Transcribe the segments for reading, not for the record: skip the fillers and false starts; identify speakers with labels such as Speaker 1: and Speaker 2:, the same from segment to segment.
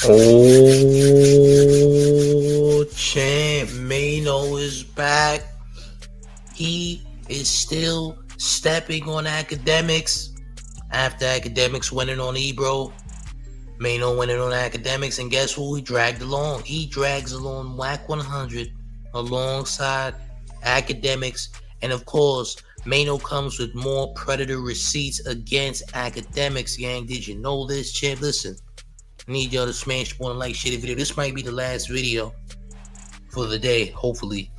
Speaker 1: Oh, champ, Maino is back. He is still stepping on Akademiks after Akademiks winning on Ebro. Maino winning on Akademiks, and guess who he dragged along? He drags along Wack 100 alongside Akademiks, and of course, Maino comes with more predator receipts against Akademiks, gang. Did you know this, champ? Listen. I need y'all to smash the like, share the video. This might be the last video for the day, hopefully.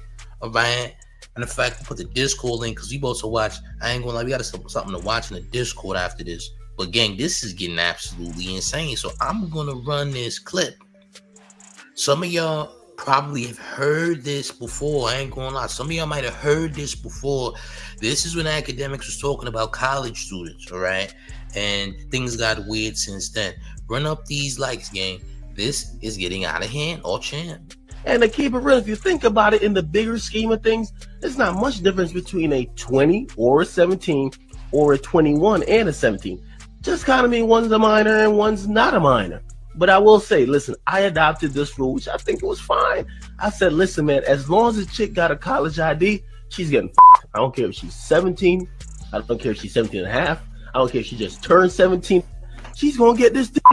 Speaker 1: Alright. And in fact, I put the Discord link because we both to watch. I ain't gonna lie, we got something to watch in the Discord after this. But gang, this is getting absolutely insane. So I'm gonna run this clip. Some of y'all probably have heard this before. I ain't gonna lie. Some of y'all might have heard this before. This is when Akademiks was talking about college students, alright? And things got weird since then. Run up these likes, gang. This is getting out of hand, all champ.
Speaker 2: And to keep it real, if you think about it in the bigger scheme of things, there's not much difference between a 20 or a 17 or a 21 and a 17. Just kind of mean one's a minor and one's not a minor. But I will say, listen, I adopted this rule, which I think it was fine. I said, listen, man, as long as a chick got a college ID, she's getting f***ed. I don't care if she's 17. I don't care if she's 17 and a half. I don't care if she just turned 17. She's going to get this dick.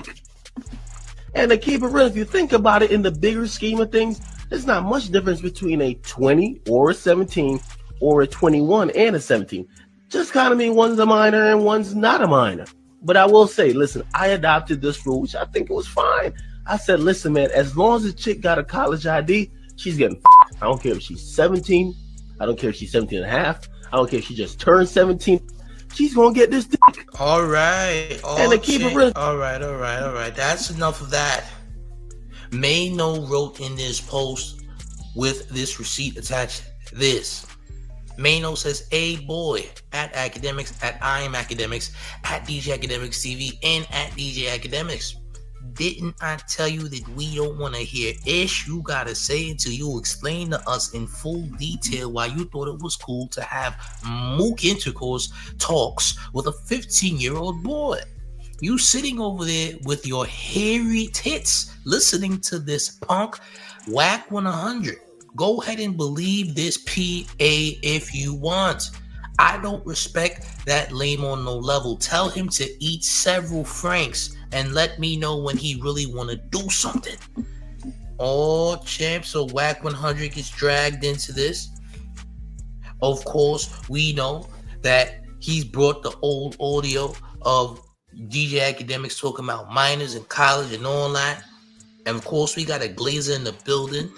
Speaker 2: And to keep it real, if you think about it in the bigger scheme of things, there's not much difference between a 20 or a 17 or a 21 and a 17. Just kind of mean one's a minor and one's not a minor. But I will say, listen, I adopted this rule, which I think it was fine. I said, listen, man, as long as a chick got a college ID, she's getting f***ed. I don't care if she's 17. I don't care if she's 17 and a half. I don't care if she just turned 17. She's gonna get this dick.
Speaker 1: All right.
Speaker 2: And to keep it real.
Speaker 1: All right. That's enough of that. Maino wrote in this post with this receipt attached this. Maino says, "A boy at Akademiks, at I am Akademiks, at DJ Akademiks TV, and at DJ Akademiks. Didn't I tell you that we don't want to hear ish you gotta say until you explain to us in full detail why you thought it was cool to have mook intercourse talks with a 15-year-old boy? You sitting over there with your hairy tits listening to this punk Wack 100. Go ahead and believe this PA if you want. I don't respect that lame on no level. Tell him to eat several franks and let me know when he really want to do something." Oh, champ, so Wack 100 gets dragged into this. Of course, we know that he's brought the old audio of DJ Akademiks talking about minors in college and all that. And of course, we got a Glazer in the building.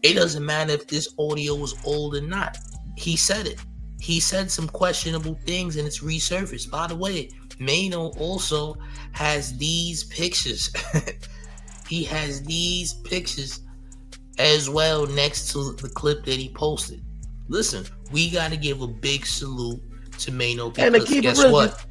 Speaker 1: It doesn't matter if this audio was old or not. He said it. He said some questionable things and it's resurfaced. By the way, Maino also has these pictures. He has these pictures as well next to the clip that he posted. Listen, we got to give a big salute to Maino because guess what?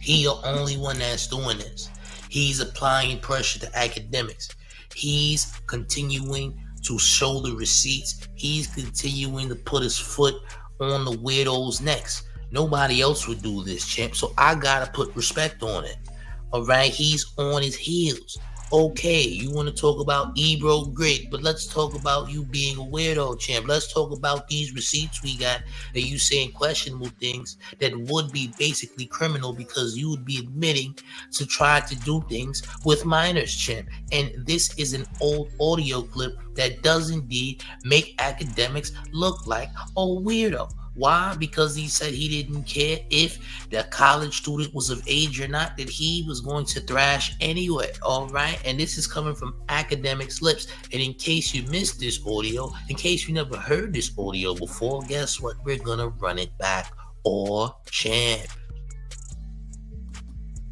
Speaker 1: He the only one that's doing this. He's applying pressure to Akademiks. He's continuing to show the receipts. He's continuing to put his foot on the weirdos' necks. Nobody else would do this, champ. So I gotta put respect on it. All right, he's on his heels. Okay, you want to talk about Ebro, great, but let's talk about you being a weirdo, champ. Let's talk about these receipts we got that you saying questionable things that would be basically criminal because you would be admitting to try to do things with minors, champ. And this is an old audio clip that does indeed make Akademiks look like a weirdo. Why? Because he said he didn't care if the college student was of age or not, that he was going to thrash anyway, all right? And this is coming from Akademiks' lips. And in case you missed this audio, in case you never heard this audio before, guess what? We're going to run it back, or champ.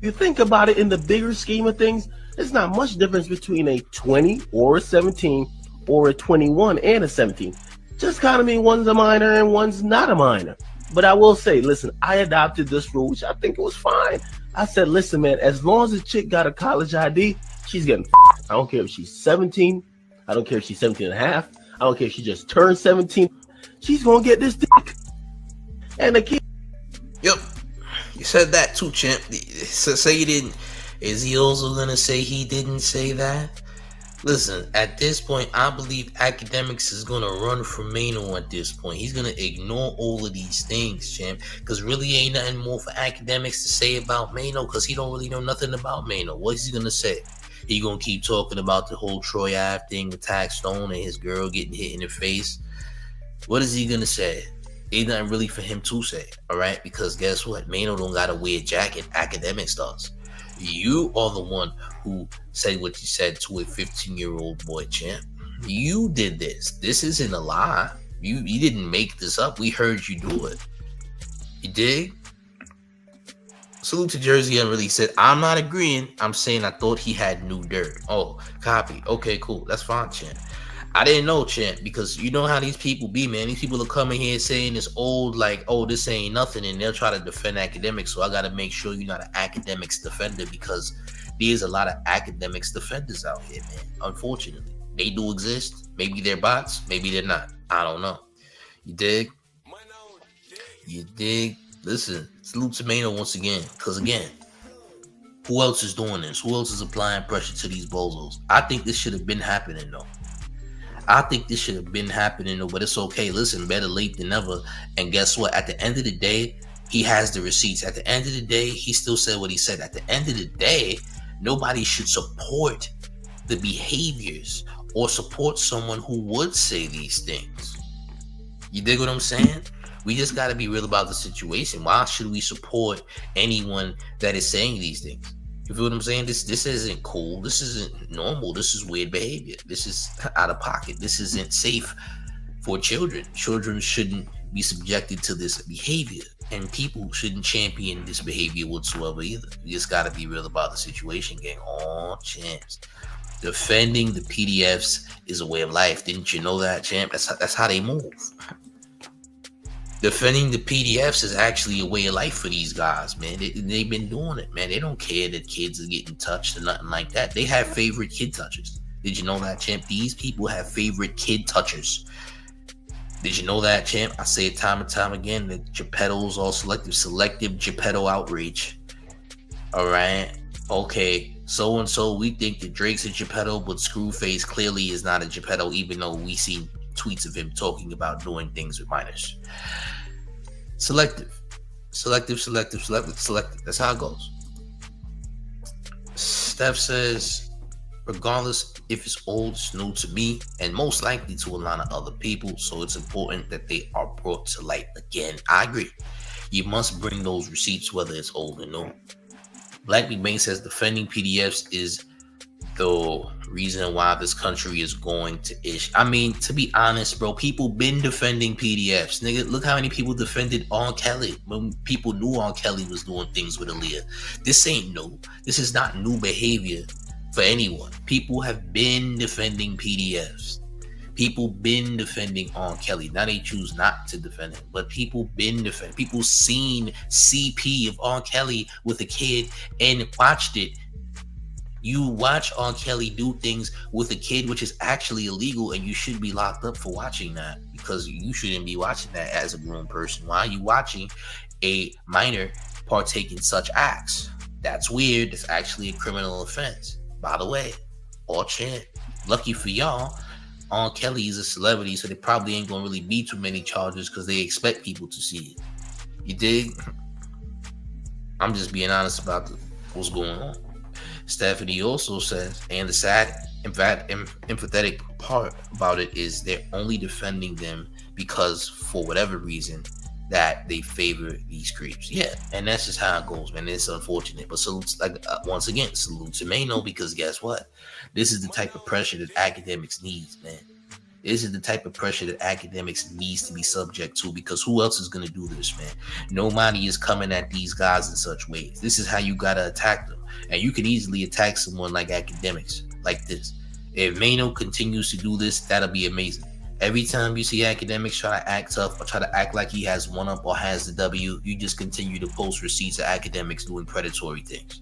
Speaker 2: You think about it in the bigger scheme of things, there's not much difference between a 20 or a 17 or a 21 and a 17. Just kind of mean one's a minor and one's not a minor. But I will say, listen, I adopted this rule, which I think it was fine. I said, listen, man, as long as a chick got a college ID, she's getting f***ed. I don't care if she's 17. I don't care if she's 17 and a half. I don't care if she just turned 17. She's going to get this dick. And the kid.
Speaker 1: Yep. You said that too, champ. So say you didn't Is he also gonna say he didn't say that? Listen, at this point, I believe Academics is gonna run for Maino at this point. He's gonna ignore all of these things, champ. Cause really ain't nothing more for Academics to say about Maino, cause he don't really know nothing about Maino. What is he gonna say? He gonna keep talking about the whole Troy Ave thing with Tax Stone and his girl getting hit in the face. What is he gonna say? Ain't nothing really for him to say, alright? Because guess what? Maino don't got a weird jacket. Academics does. You are the one who said what you said to a 15-year-old boy, champ. You did this. This isn't a lie. You didn't make this up. We heard you do it. You dig? Salute to Jersey Unreleased. He said, I'm not agreeing. I'm saying I thought he had new dirt. Oh, copy. Okay, cool. That's fine, champ. I didn't know, champ, because you know how these people be, man. These people are coming here saying this old, like, oh, this ain't nothing, and they'll try to defend Academics. So I got to make sure you're not an Academics defender, because there's a lot of Academics defenders out here, man. Unfortunately, they do exist. Maybe they're bots, maybe they're not. I don't know. You dig? You dig? Listen, salute to Maino once again, because again, who else is doing this? Who else is applying pressure to these bozos? I think this should have been happening, though. I think this should have been happening, but it's okay. Listen, better late than never. And guess what? At the end of the day, he has the receipts. At the end of the day, he still said what he said. At the end of the day, nobody should support the behaviors or support someone who would say these things. You dig what I'm saying? We just got to be real about the situation. Why should we support anyone that is saying these things? You feel what I'm saying? This isn't cool. This isn't normal. This is weird behavior. This is out of pocket. This isn't safe for children. Children shouldn't be subjected to this behavior, and people shouldn't champion this behavior whatsoever either. You just got to be real about the situation, gang. All champs. Defending the PDFs is a way of life. Didn't you know that, champ? That's how they move. Defending the PDFs is actually a way of life for these guys, man. They've been doing it, man. They don't care that kids are getting touched or nothing like that. They have favorite kid touchers. Did you know that, champ? These people have favorite kid touchers. Did you know that, champ? I say it time and time again that Geppetto's all selective Geppetto outrage. All right. Okay. So-and-so, we think that Drake's a Geppetto, but Screwface clearly is not a Geppetto, even though we see tweets of him talking about doing things with minors. Selective. That's how it goes. Steph says, regardless if it's old, it's new to me, and most likely to a lot of other people, so it's important that they are brought to light again. I agree. You must bring those receipts, whether it's old or new. Black McBain says, defending PDFs is the reason why this country is going to ish. I mean, to be honest, bro, people been defending PDFs. Nigga, look how many people defended R. Kelly when people knew R. Kelly was doing things with Aaliyah. This ain't new. This is not new behavior for anyone. People have been defending PDFs. People been defending R. Kelly. Now they choose not to defend him, but people been defending. People seen CP of R. Kelly with a kid and watched it. You watch R. Kelly do things with a kid, which is actually illegal, and you should be locked up for watching that, because you shouldn't be watching that as a grown person. Why are you watching a minor partake in such acts? That's weird. It's actually a criminal offense. By the way, all chant. Lucky for y'all, R. Kelly is a celebrity, so there probably ain't gonna really be too many charges because they expect people to see it. You dig? I'm just being honest about what's going on. Stephanie also says, and the sad, empathetic part about it is they're only defending them because, for whatever reason, that they favor these creeps. Yeah, and that's just how it goes, man. It's unfortunate, but salute, once again, salute to Maino, because guess what? This is the type of pressure that Academics needs, man. This is the type of pressure that Academics needs to be subject to, because who else is going to do this, man? Nobody is coming at these guys in such ways. This is how you got to attack them. And you can easily attack someone like Academics like this. If Maino continues to do this, that'll be amazing. Every time you see Academics try to act tough or try to act like he has one up or has the W, you just continue to post receipts of Academics doing predatory things.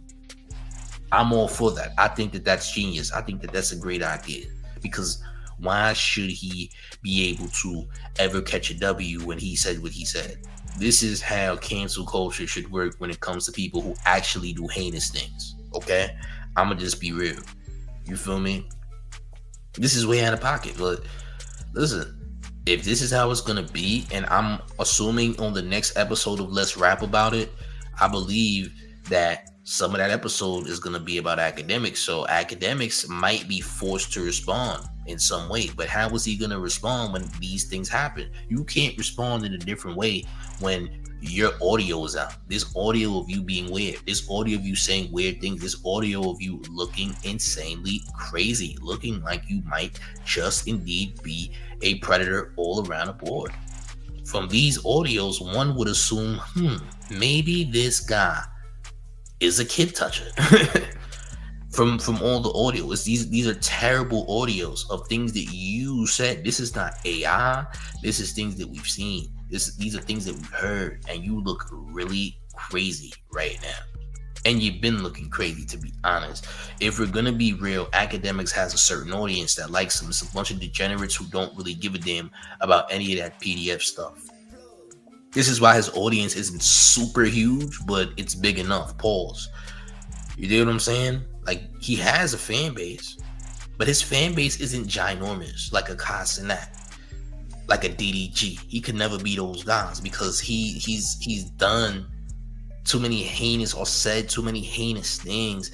Speaker 1: I'm all for that. I think that that's genius. I think that that's a great idea, because why should he be able to ever catch a W when he said what he said? This is how cancel culture should work when it comes to people who actually do heinous things. Okay, I'ma just be real. You feel me? This is way out of pocket, but listen, if this is how it's gonna be, and I'm assuming on the next episode of Let's Rap About It, I believe that some of that episode is gonna be about academics. So academics might be forced to respond in some way. But how is he gonna respond when these things happen? You can't respond in a different way when your audio is out. This audio of you being weird, this audio of you saying weird things, this audio of you looking insanely crazy, looking like you might just indeed be a predator all around the board. From these audios, one would assume, maybe this guy is a kid toucher. from all the audio, these are terrible audios of things that you said. This is not AI. This is things that we've seen. These are things that we've heard, and you look really crazy right now. And you've been looking crazy, to be honest. If we're gonna be real, Akademiks has a certain audience that likes him. It's a bunch of degenerates who don't really give a damn about any of that PDF stuff. This is why his audience isn't super huge, but it's big enough. Pause. You know what I'm saying? Like, he has a fan base, but his fan base isn't ginormous like a Casanat, like a DDG. He could never be those guys because he's done too many heinous or said too many heinous things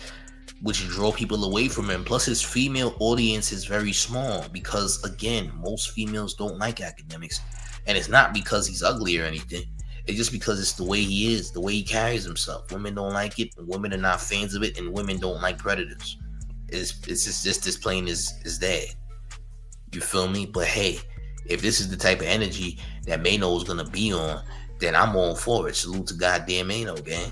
Speaker 1: which draw people away from him. Plus his female audience is very small because, again, most females don't like Akademiks, and it's not because he's ugly or anything. It's just because it's the way he is, the way he carries himself. Women don't like it, women are not fans of it, and women don't like predators. It's just as plain as that. You feel me? But hey, if this is the type of energy that Maino is gonna be on, then I'm all for it. Salute to goddamn Maino, gang.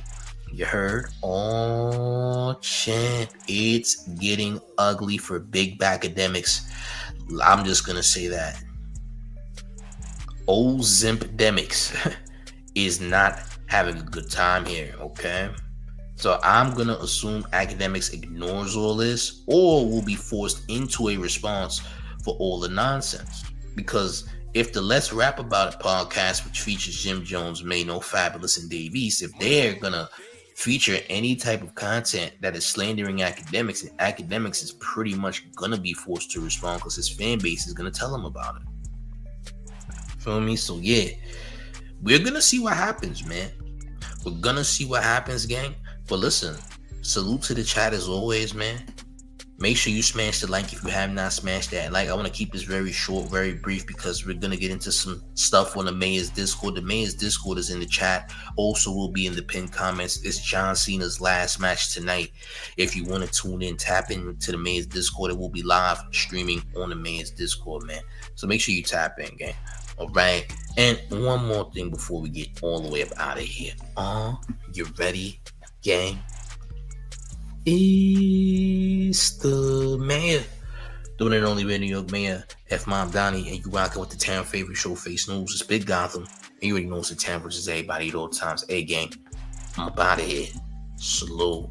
Speaker 1: You heard? Oh, champ, it's getting ugly for big Akademiks. I'm just gonna say that. Old Zimpdemics is not having a good time here, okay? So I'm gonna assume Akademiks ignores all this, or will be forced into a response for all the nonsense. Because if the Let's Rap About It podcast, which features Jim Jones, Maino, Fabulous, and Dave East, if they're gonna feature any type of content that is slandering Akademiks, and Akademiks is pretty much gonna be forced to respond because his fan base is gonna tell him about it. Feel me? So yeah, we're gonna see what happens, man. We're gonna see what happens, gang. But listen, salute to the chat as always, man. Make sure you smash the like if you have not smashed that like. I want to keep this very short, very brief, because we're gonna get into some stuff on the Mayor's Discord. The Mayor's Discord is in the chat. Also will be in the pinned comments. It's John Cena's last match tonight. If you want to tune in, tap into the Mayor's Discord. It will be live streaming on the Mayor's Discord, man. So make sure you tap in, gang. All right. And one more thing before we get all the way up out of here. You ready, gang? It's the Mayor, the one and only New York Mayor, F. Mom Donnie, and you rocking with the town favorite Showface News. It's Big Gotham, and you already know it's the town versus everybody at all times. Hey, gang, I'm about to hit. Salute.